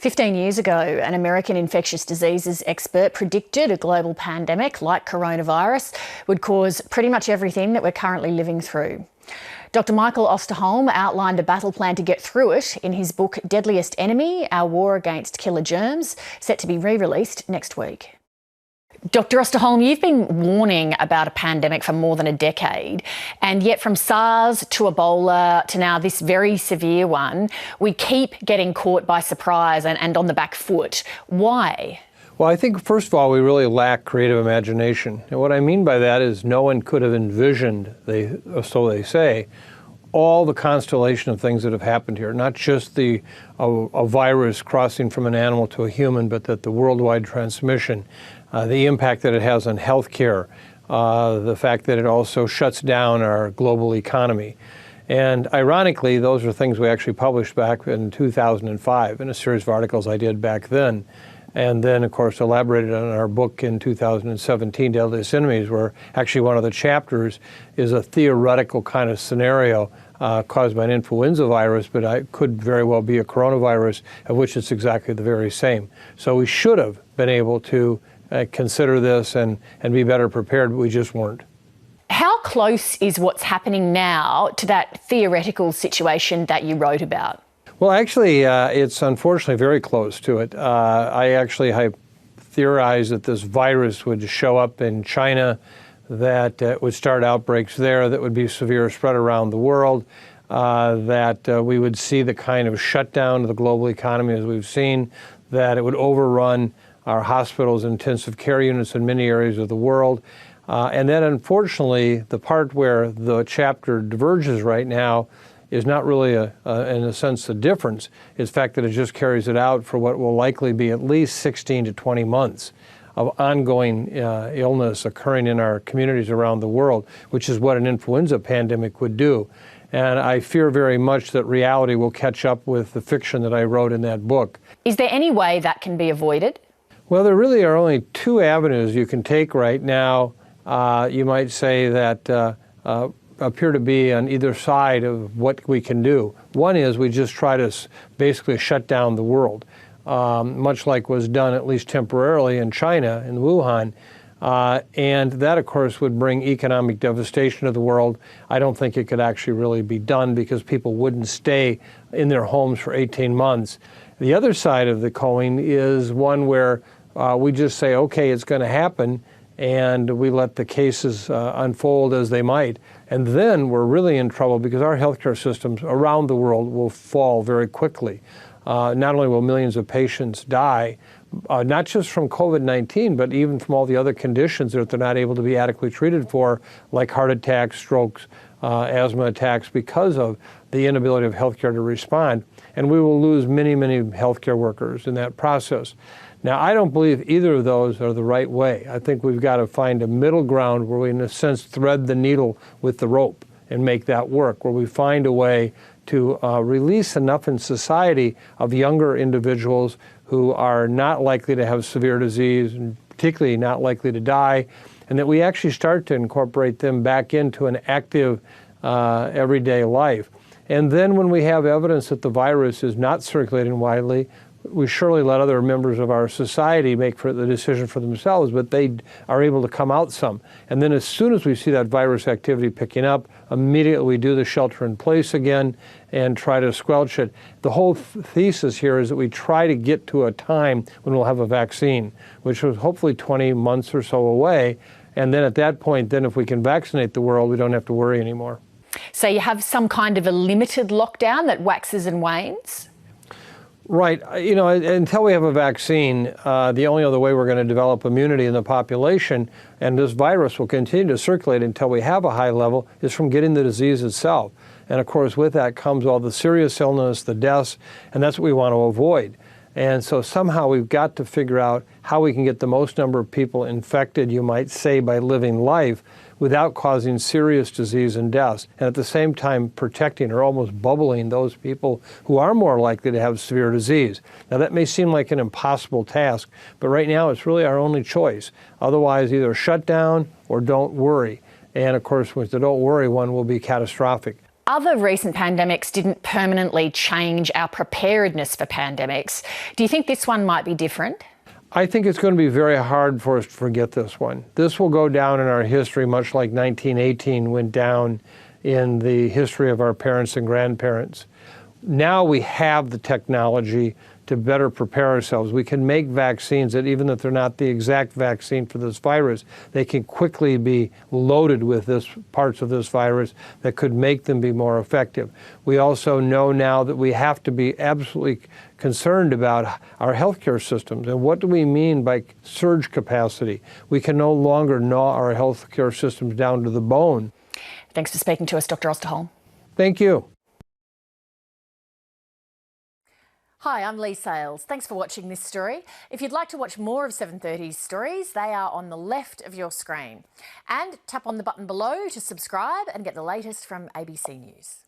15 years ago, an American infectious diseases expert predicted a global pandemic like coronavirus would cause pretty much everything that we're currently living through. Dr Michael Osterholm outlined a battle plan to get through it in his book Deadliest Enemy, Our War Against Killer Germs, set to be re-released next week. Dr Osterholm, you've been warning about a pandemic for more than a decade, and yet from SARS to Ebola to now this very severe one, we keep getting caught by surprise and on the back foot. Why? Well, I think, first of all, we really lack creative imagination. And what I mean by that is no one could have envisioned, so they say, all the constellation of things that have happened here, not just a virus crossing from an animal to a human, but that the worldwide transmission, the impact that it has on healthcare, the fact that it also shuts down our global economy. And ironically, those are things we actually published back in 2005 in a series of articles I did back then. And then, of course, elaborated on our book in 2017, Deadliest Enemies, where actually one of the chapters is a theoretical kind of scenario caused by an influenza virus, but it could very well be a coronavirus, of which it's exactly the very same. So we should have been able to consider this and be better prepared, but we just weren't. How close is what's happening now to that theoretical situation that you wrote about? Well, actually, it's unfortunately very close to it. I actually theorized that this virus would show up in China, that it would start outbreaks there that would be severe, spread around the world, that we would see the kind of shutdown of the global economy as we've seen, that it would overrun our hospitals and intensive care units in many areas of the world. And then, unfortunately, the part where the chapter diverges right now is not really, in a sense, the difference. It's the fact that it just carries it out for what will likely be at least 16 to 20 months of ongoing illness occurring in our communities around the world, which is what an influenza pandemic would do. And I fear very much that reality will catch up with the fiction that I wrote in that book. Is there any way that can be avoided? Well, there really are only two avenues you can take right now. You might say that appear to be on either side of what we can do. One is we just try to basically shut down the world, much like was done at least temporarily in China, in Wuhan. And that, of course, would bring economic devastation to the world. I don't think it could actually really be done because people wouldn't stay in their homes for 18 months. The other side of the coin is one where we just say, okay, it's going to happen, and we let the cases unfold as they might. And then we're really in trouble because our healthcare systems around the world will fall very quickly. Not only will millions of patients die, not just from COVID-19, but even from all the other conditions that they're not able to be adequately treated for, like heart attacks, strokes, asthma attacks, because of the inability of healthcare to respond. And we will lose many, many healthcare workers in that process. Now, I don't believe either of those are the right way. I think we've got to find a middle ground where we, in a sense, thread the needle with the rope and make that work, where we find a way to release enough in society of younger individuals who are not likely to have severe disease and particularly not likely to die, and that we actually start to incorporate them back into an active everyday life. And then when we have evidence that the virus is not circulating widely, we surely let other members of our society make the decision for themselves, but they are able to come out some. And then as soon as we see that virus activity picking up, immediately we do the shelter in place again and try to squelch it. The whole thesis here is that we try to get to a time when we'll have a vaccine, which is hopefully 20 months or so away. And then at that point, then if we can vaccinate the world, we don't have to worry anymore. So you have some kind of a limited lockdown that waxes and wanes? Right. You know, until we have a vaccine, the only other way we're going to develop immunity in the population, and this virus will continue to circulate until we have a high level, is from getting the disease itself. And of course, with that comes all the serious illness, the deaths, and that's what we want to avoid. And so somehow we've got to figure out how we can get the most number of people infected, you might say, by living life without causing serious disease and deaths, and at the same time protecting or almost bubbling those people who are more likely to have severe disease. Now that may seem like an impossible task, but right now it's really our only choice. Otherwise, either shut down or don't worry. And of course, with the don't worry one will be catastrophic. other recent pandemics didn't permanently change our preparedness for pandemics. Do you think this one might be different? I think it's going to be very hard for us to forget this one. This will go down in our history much like 1918 went down in the history of our parents and grandparents. Now we have the technology to better prepare ourselves. We can make vaccines that, even if they're not the exact vaccine for this virus, they can quickly be loaded with parts of this virus that could make them be more effective. We also know now that we have to be absolutely concerned about our healthcare systems. And what do we mean by surge capacity? We can no longer gnaw our healthcare systems down to the bone. Thanks for speaking to us, Dr Osterholm. Thank you. Hi, I'm Lee Sales. Thanks for watching this story. If you'd like to watch more of 7:30's stories, they are on the left of your screen. And tap on the button below to subscribe and get the latest from ABC News.